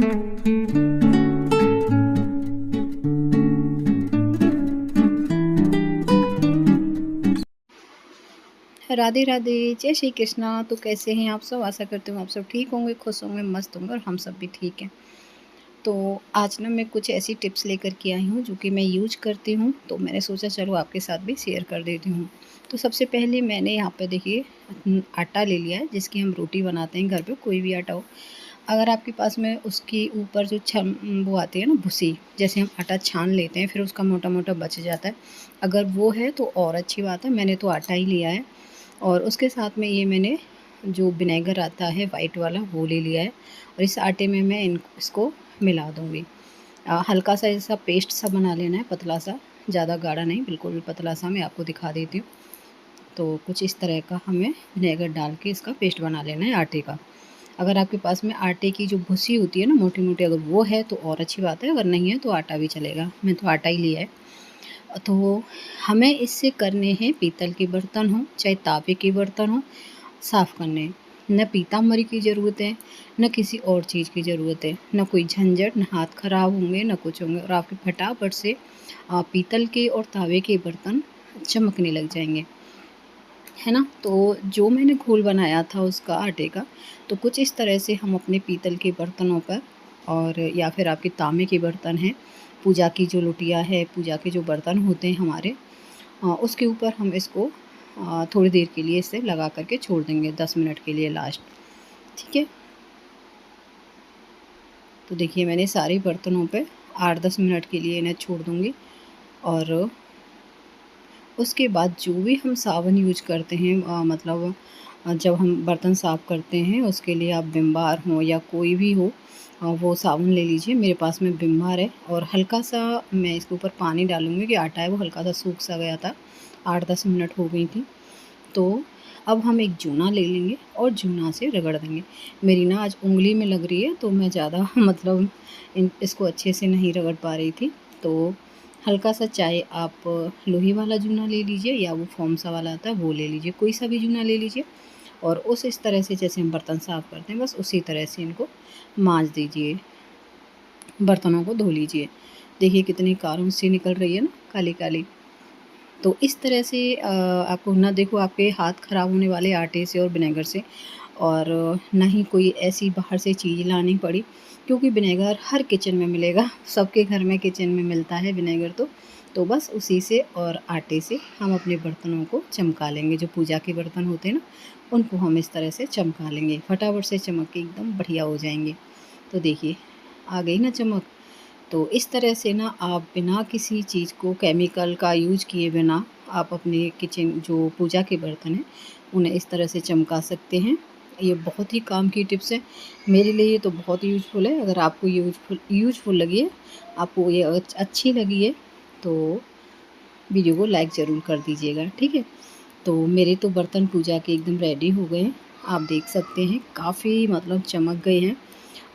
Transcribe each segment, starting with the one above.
राधे राधे, जय श्री कृष्णा। तो कैसे हैं आप सब? आशा करती हूँ आप सब ठीक होंगे, खुश होंगे, मस्त होंगे और हम सब भी ठीक हैं। तो आज ना मैं कुछ ऐसी टिप्स लेकर के आई हूँ जो कि मैं यूज करती हूँ, तो मैंने सोचा चलो आपके साथ भी शेयर कर देती हूँ। तो सबसे पहले मैंने यहाँ पे देखिए आटा ले लिया है जिसकी हम रोटी बनाते हैं घर पे, कोई भी आटा हो। अगर आपके पास में उसके ऊपर जो वो आती है ना भूसी, जैसे हम आटा छान लेते हैं फिर उसका मोटा मोटा बच जाता है, अगर वो है तो और अच्छी बात है। मैंने तो आटा ही लिया है और उसके साथ में ये मैंने जो विनेगर आता है वाइट वाला वो ले लिया है और इस आटे में मैं इसको मिला दूँगी। हल्का सा ऐसा पेस्ट सा बना लेना है, पतला सा, ज़्यादा गाढ़ा नहीं, बिल्कुल भी पतला सा। मैं आपको दिखा देती हूँ। तो कुछ इस तरह का हमें विनेगर डाल के इसका पेस्ट बना लेना है आटे का। अगर आपके पास में आटे की जो भूसी होती है ना मोटी मोटी, अगर वो है तो और अच्छी बात है, अगर नहीं है तो आटा भी चलेगा। मैं तो आटा ही लिया है। तो हमें इससे करने हैं पीतल के बर्तन हो चाहे तांबे के बर्तन हो, साफ़ करने। न पीताम्बरी की ज़रूरत है, न किसी और चीज़ की ज़रूरत है, न कोई झंझट, न हाथ ख़राब होंगे, न कुछ होंगे और आपके फटाफट से पीतल के और तांबे के बर्तन चमकने लग जाएंगे, है ना। तो जो मैंने घोल बनाया था उसका आटे का, तो कुछ इस तरह से हम अपने पीतल के बर्तनों पर और या फिर आपके तांबे के बर्तन हैं, पूजा की जो लोटिया है, पूजा के जो बर्तन होते हैं हमारे, उसके ऊपर हम इसको थोड़ी देर के लिए इसे लगा करके छोड़ देंगे, 10 मिनट के लिए लास्ट। ठीक है। तो देखिए मैंने सारे बर्तनों पे 8-10 मिनट के लिए इन्हें छोड़ दूँगी और उसके बाद जो भी हम साबुन यूज करते हैं, मतलब जब हम बर्तन साफ़ करते हैं उसके लिए आप विम बार हो या कोई भी हो, वो साबुन ले लीजिए। मेरे पास में विम बार है और हल्का सा मैं इसके ऊपर पानी डालूँगी कि आटा है वो हल्का सा सूख सा गया था, 8-10 मिनट हो गई थी। तो अब हम एक जूना ले लेंगे और जूना से रगड़ देंगे। मेरी ना आज उँगली में लग रही है तो मैं ज़्यादा मतलब इसको अच्छे से नहीं रगड़ पा रही थी। तो हल्का सा, चाहे आप लोहे वाला जूना ले लीजिए या वो फोम सा वाला आता है वो ले लीजिए, कोई सा भी जूना ले लीजिए और उस इस तरह से जैसे हम बर्तन साफ़ करते हैं बस उसी तरह से इनको मांज दीजिए, बर्तनों को धो लीजिए। देखिए कितनी कारों सी निकल रही है ना, काली काली। तो इस तरह से आपको ना देखो आपके हाथ ख़राब होने वाले आटे से और विनेगर से, और ना ही कोई ऐसी बाहर से चीज़ लानी पड़ी, क्योंकि विनेगर हर किचन में मिलेगा, सबके घर में किचन में मिलता है विनेगर। तो बस उसी से और आटे से हम अपने बर्तनों को चमका लेंगे। जो पूजा के बर्तन होते हैं ना उनको हम इस तरह से चमका लेंगे, फटाफट से चमक के एकदम बढ़िया हो जाएंगे। तो देखिए आ गई ना चमक। तो इस तरह से ना आप बिना किसी चीज़ को केमिकल का यूज किए बिना आप अपने किचन जो पूजा के बर्तन हैं उन्हें इस तरह से चमका सकते हैं। ये बहुत ही काम की टिप्स है, मेरे लिए तो बहुत यूज़फुल है। अगर आपको यूज़फुल लगी है, आपको ये अच्छी लगी है तो वीडियो को लाइक ज़रूर कर दीजिएगा, ठीक है। तो मेरे तो बर्तन पूजा के एकदम रेडी हो गए हैं, आप देख सकते हैं काफ़ी मतलब चमक गए हैं।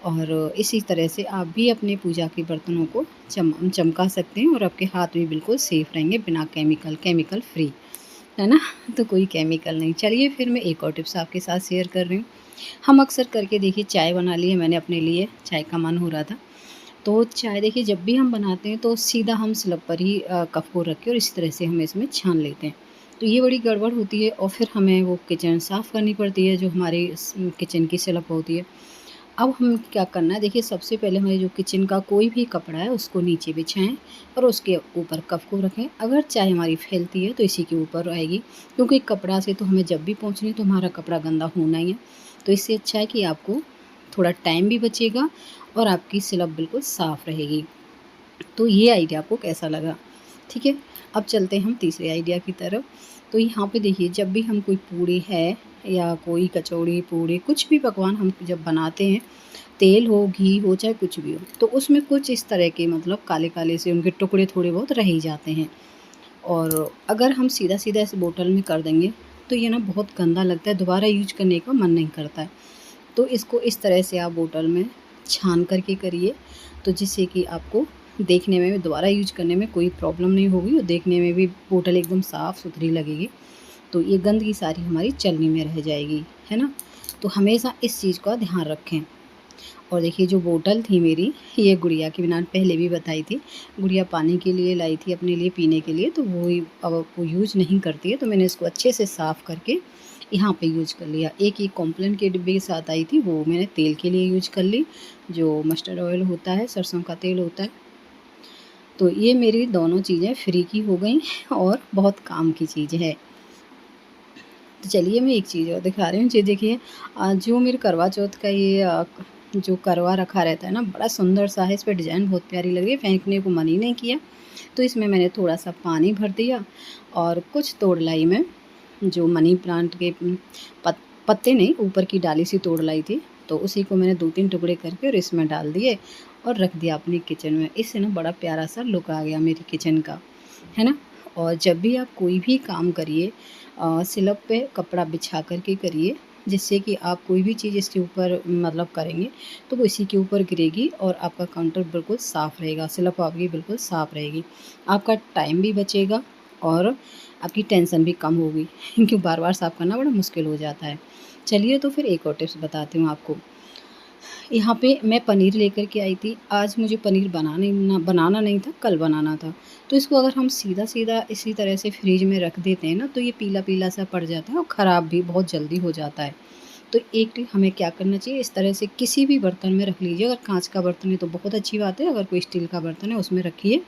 और इसी तरह से आप भी अपने पूजा के बर्तनों को चमका सकते हैं और आपके हाथ भी बिल्कुल सेफ़ रहेंगे, बिना केमिकल फ्री, है ना। तो कोई केमिकल नहीं। चलिए फिर मैं एक और टिप्स आपके साथ शेयर कर रही हूँ। हम अक्सर करके देखिए चाय बना ली है, मैंने अपने लिए चाय का मन हो रहा था, तो चाय देखिए जब भी हम बनाते हैं तो सीधा हम स्लब पर ही कप को रख के और इस तरह से हम इसमें छान लेते हैं। तो ये बड़ी गड़बड़ होती है और फिर हमें वो किचन साफ़ करनी पड़ती है, जो हमारी किचन की स्लब होती है। अब हमें क्या करना है, देखिए सबसे पहले हमारे जो किचन का कोई भी कपड़ा है उसको नीचे बिछाएं और उसके ऊपर कप को रखें। अगर चाय हमारी फैलती है तो इसी के ऊपर आएगी, क्योंकि कपड़ा से तो हमें जब भी पहुँचनी है तो हमारा कपड़ा गंदा होना ही है। तो इससे अच्छा है कि आपको थोड़ा टाइम भी बचेगा और आपकी स्लब बिल्कुल साफ़ रहेगी। तो ये आइडिया आपको कैसा लगा? ठीक है। अब चलते हैं हम तीसरे आइडिया की तरफ। तो यहाँ पे देखिए जब भी हम कोई पूड़ी है या कोई कचौड़ी पूड़ी कुछ भी पकवान हम जब बनाते हैं, तेल हो घी हो चाहे कुछ भी हो, तो उसमें कुछ इस तरह के मतलब काले काले से उनके टुकड़े थोड़े बहुत रह ही जाते हैं। और अगर हम सीधा सीधा इस बोतल में कर देंगे तो ये ना बहुत गंदा लगता है, दोबारा यूज करने का मन नहीं करता है। तो इसको इस तरह से आप बोतल में छान करके करिए, तो जिससे कि आपको देखने में भी दोबारा यूज करने में कोई प्रॉब्लम नहीं होगी और देखने में भी बोतल एकदम साफ़ सुथरी लगेगी। तो ये गंदगी सारी हमारी चलनी में रह जाएगी, है ना। तो हमेशा इस चीज़ का ध्यान रखें। और देखिए जो बोतल थी मेरी, ये गुड़िया की मैंने पहले भी बताई थी, गुड़िया पानी के लिए लाई थी अपने लिए पीने के लिए, तो अब वो यूज़ नहीं करती है, तो मैंने इसको अच्छे से साफ़ करके यहाँ पे यूज़ कर लिया। एक ये कॉम्प्लान के डिब्बे के साथ आई थी, वो मैंने तेल के लिए यूज़ कर ली, जो मस्टर्ड ऑयल होता है, सरसों का तेल होता है। तो ये मेरी दोनों चीज़ें फ्री की हो गई और बहुत काम की चीज़ है। तो चलिए मैं एक चीज़ और दिखा रही हूँ। जी देखिए, जो मेरे करवा चौथ का ये जो करवा रखा रहता है ना, बड़ा सुंदर सा है, इस पे डिज़ाइन बहुत प्यारी लग रही है, फेंकने को मन ही नहीं किया। तो इसमें मैंने थोड़ा सा पानी भर दिया और कुछ तोड़ लाई मैं, जो मनी प्लांट के पत्ते नहीं, ऊपर की डाली सी तोड़ लाई थी, तो उसी को मैंने 2-3 टुकड़े करके और इसमें डाल दिए और रख दिया अपनी किचन में। इससे ना बड़ा प्यारा सा लुक आ गया मेरी किचन का, है ना। और जब भी आप कोई भी काम करिए, स्लैब पे कपड़ा बिछा कर के करिए, जिससे कि आप कोई भी चीज़ इसके ऊपर मतलब करेंगे तो वो इसी के ऊपर गिरेगी और आपका काउंटर बिल्कुल साफ़ रहेगा, स्लैब आपकी बिल्कुल साफ़ रहेगी। आपका टाइम भी बचेगा और आपकी टेंशन भी कम होगी क्योंकि बार-बार साफ़ करना बड़ा मुश्किल हो जाता है। चलिए तो फिर एक और टिप्स बताती हूँ आपको। यहाँ पे मैं पनीर लेकर के आई थी। आज मुझे पनीर बनाना नहीं था, कल बनाना था। तो इसको अगर हम सीधा-सीधा इसी तरह से फ्रिज में रख देते हैं ना, तो ये पीला-पीला सा पड़ जाता है और ख़राब भी बहुत जल्दी हो जाता है। तो एक टिप हमें क्या करना चाहिए, इस तरह से किसी भी बर्तन में रख लीजिए। अगर काँच का बर्तन है तो बहुत अच्छी बात है, अगर कोई स्टील का बर्तन है उसमें रखिए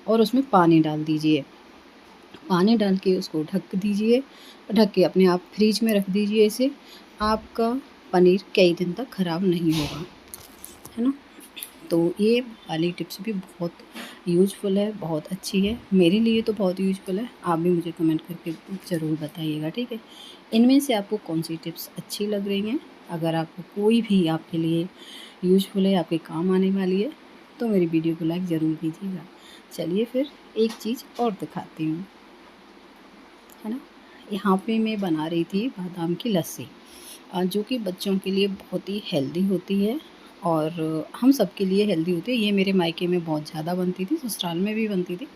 और उसमें पानी डाल दीजिए। पानी डाल के उसको ढक दीजिए, ढक के अपने आप फ्रिज में रख दीजिए इसे। आपका पनीर कई दिन तक ख़राब नहीं होगा, है ना। तो ये वाली टिप्स भी बहुत यूज़फुल है, बहुत अच्छी है, मेरे लिए तो बहुत यूज़फुल है। आप भी मुझे कमेंट करके ज़रूर बताइएगा, ठीक है। इनमें से आपको कौन सी टिप्स अच्छी लग रही हैं? अगर आपको कोई भी आपके लिए यूज़फुल है, आपके काम आने वाली है, तो मेरी वीडियो को लाइक ज़रूर कीजिएगा। चलिए फिर एक चीज़ और दिखाती हूँ, है ना। यहाँ पे मैं बना रही थी बादाम की लस्सी, जो कि बच्चों के लिए बहुत ही हेल्दी होती है और हम सब के लिए हेल्दी होती है। ये मेरे मायके में बहुत ज़्यादा बनती थी, ससुराल में भी बनती थी।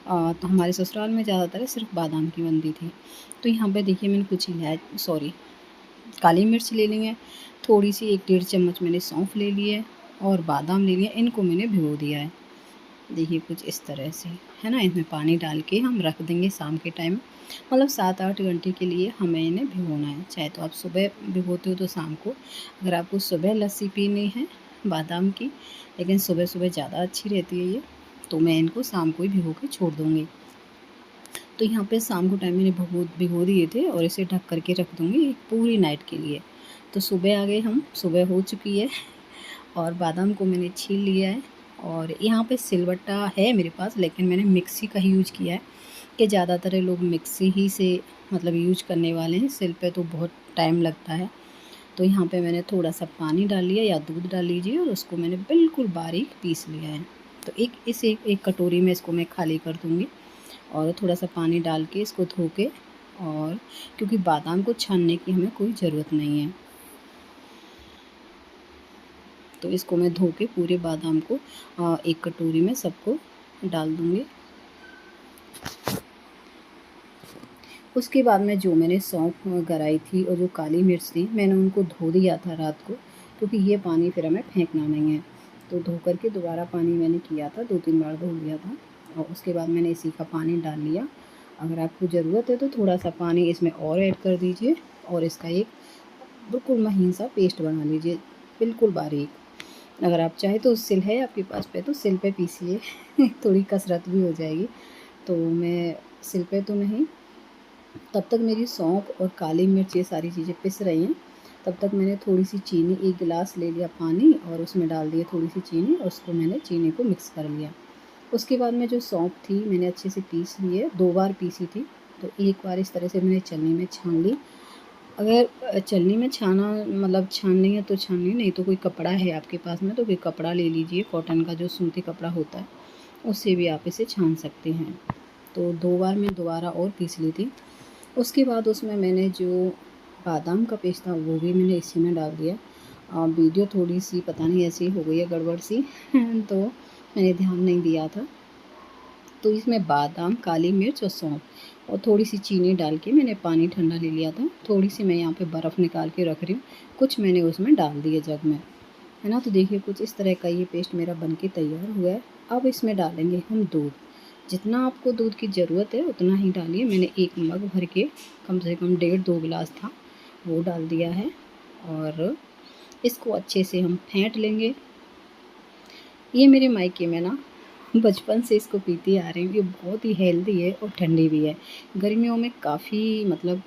तो हमारे ससुराल में ज़्यादातर सिर्फ बादाम की बनती थी। तो यहाँ पे देखिए मैंने कुछ काली मिर्च ले ली है, थोड़ी सी 1 डेढ़ चम्मच मैंने सौंफ ले ली है और बादाम ले लिया, इनको मैंने भिगो दिया है। देखिए कुछ इस तरह से, है ना। इसमें पानी डाल के हम रख देंगे शाम के टाइम, मतलब 7-8 घंटे के लिए हमें इन्हें भिगोना है। चाहे तो आप सुबह भिगोते हो तो शाम को, अगर आपको सुबह लस्सी पीनी है बादाम की, लेकिन सुबह-सुबह ज़्यादा अच्छी रहती है ये, तो मैं इनको शाम को ही भिगो के छोड़ दूँगी। तो यहाँ पे शाम को टाइम मैंने भिगो दिए थे और इसे ढक कर के रख दूँगी पूरी नाइट के लिए। तो सुबह आ गए हम, सुबह हो चुकी है और बादाम को मैंने छील लिया है और यहाँ पे सिलबट्टा है मेरे पास, लेकिन मैंने मिक्सी का ही यूज किया है कि ज़्यादातर लोग मिक्सी ही से मतलब यूज करने वाले हैं, सिल पे तो बहुत टाइम लगता है। तो यहाँ पे मैंने थोड़ा सा पानी डाल लिया या दूध डाल लीजिए और उसको मैंने बिल्कुल बारीक पीस लिया है। तो एक कटोरी में इसको मैं खाली कर दूँगी और थोड़ा सा पानी डाल के इसको धो के, और क्योंकि बादाम को छानने की हमें कोई ज़रूरत नहीं है, तो इसको मैं धो के पूरे बादाम को एक कटोरी में सबको डाल दूँगी। उसके बाद में जो मैंने सौंफ गराई थी और जो काली मिर्च थी, मैंने उनको धो दिया था रात को, क्योंकि ये पानी फिर हमें फेंकना नहीं है। तो धो कर के दोबारा पानी मैंने किया था, 2-3 बार धो लिया था और उसके बाद मैंने इसी का पानी डाल लिया। अगर आपको ज़रूरत है तो थोड़ा-सा पानी इसमें और ऐड कर दीजिए और इसका एक बिल्कुल महीन सा पेस्ट बना लीजिए, बिल्कुल बारीक। अगर आप चाहें तो सिल है आपके पास पे तो सिल पे पीसिए थोड़ी कसरत भी हो जाएगी। तो मैं सिल पे तो नहीं, तब तक मेरी सौंफ और काली मिर्च ये सारी चीज़ें पिस रही हैं। तब तक मैंने थोड़ी सी चीनी, 1 गिलास ले लिया पानी और उसमें डाल दिया थोड़ी सी चीनी और उसको मैंने चीनी को मिक्स कर लिया। उसके बाद में जो सौंफ थी मैंने अच्छे से पीस ली है, 2 बार पीसी थी। तो एक बार इस तरह से मैंने छलनी में छान ली। अगर छलनी में छाना मतलब छाननी है तो छानिए, नहीं तो कोई कपड़ा है आपके पास में तो कोई कपड़ा ले लीजिए, कॉटन का जो सूती कपड़ा होता है, उससे भी आप इसे छान सकते हैं। तो 2 बार मैं दोबारा और पीस ली थी। उसके बाद उसमें मैंने जो बादाम का पेस्ट था वो भी मैंने इसी में डाल दिया। वीडियो थोड़ी-सी पता नहीं ऐसी हो गई है गड़बड़ सी तो मैंने ध्यान नहीं दिया था। तो इसमें बादाम, काली मिर्च और सौंफ और थोड़ी-सी चीनी डाल के मैंने पानी ठंडा ले लिया था। थोड़ी-सी मैं यहाँ पे बर्फ़ निकाल के रख रही हूँ, कुछ मैंने उसमें डाल दिए जग में। है ना। तो देखिए कुछ इस तरह का ये पेस्ट मेरा बनके तैयार हुआ है। अब इसमें डालेंगे हम दूध। जितना आपको दूध की ज़रूरत है उतना ही डालिए। मैंने 1 मग भर के कम से कम 1.5-2 गिलास था, वो डाल दिया है। और इसको अच्छे से हम फेंट लेंगे। ये मेरे मायके में ना बचपन से इसको पीती आ रही हूँ। ये बहुत ही हेल्दी है और ठंडी भी है। गर्मियों में काफ़ी मतलब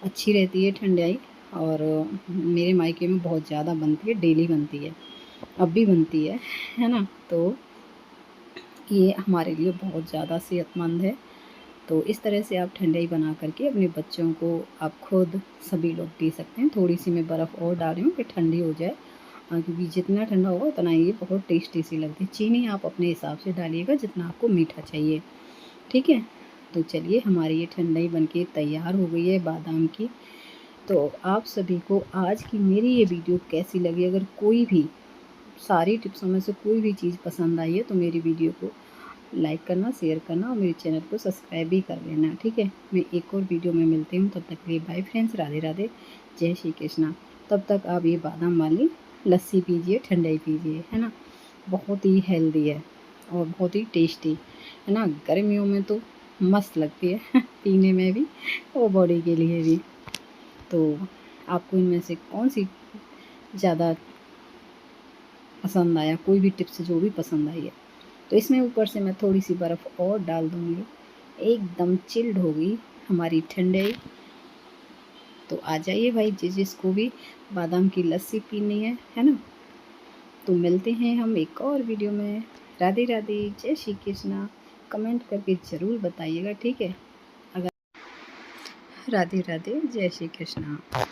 अच्छी रहती है ठंडाई। और मेरे मायके में बहुत ज़्यादा बनती है, डेली बनती है, अब भी बनती है ना। तो ये हमारे लिए बहुत ज़्यादा सेहतमंद है। तो इस तरह से आप ठंडाई बना करके अपने बच्चों को, आप खुद, सभी लोग पी सकते हैं। थोड़ी सी मैं बर्फ़ और डाल रही हूँ कि ठंडी हो जाए, क्योंकि जितना ठंडा होगा उतना ये बहुत टेस्टी सी लगती है। चीनी आप अपने हिसाब से डालिएगा जितना आपको मीठा चाहिए, ठीक है। तो चलिए हमारी ये ठंडाई बनके तैयार हो गई है बादाम की। तो आप सभी को आज की मेरी ये वीडियो कैसी लगी? अगर कोई भी सारी टिप्सों में से कोई भी चीज़ पसंद आई है तो मेरी वीडियो को लाइक करना, शेयर करना और मेरे चैनल को सब्सक्राइब भी कर लेना, ठीक है। मैं एक और वीडियो में मिलती हूँ, तब तक के लिए बाय फ्रेंड्स, राधे राधे, जय श्री कृष्णा। तब तक आप ये बादाम वाली लस्सी पीजिए, ठंडाई पीजिए, है ना। बहुत ही हेल्दी है और बहुत ही टेस्टी, है ना। गर्मियों में तो मस्त लगती है पीने में भी और बॉडी के लिए भी। तो आपको इनमें से कौन सी ज़्यादा पसंद आया, कोई भी टिप्स जो भी पसंद आई है, तो इसमें ऊपर से मैं थोड़ी सी बर्फ़ और डाल दूँगी। एकदम चिल्ड होगी हमारी ठंडाई। तो आ जाइए भाई, जिसको भी बादाम की लस्सी पीनी है ना। तो मिलते हैं हम एक और वीडियो में। राधे राधे, जय श्री कृष्णा। कमेंट करके ज़रूर बताइएगा, ठीक है। अगर राधे राधे, जय श्री कृष्णा।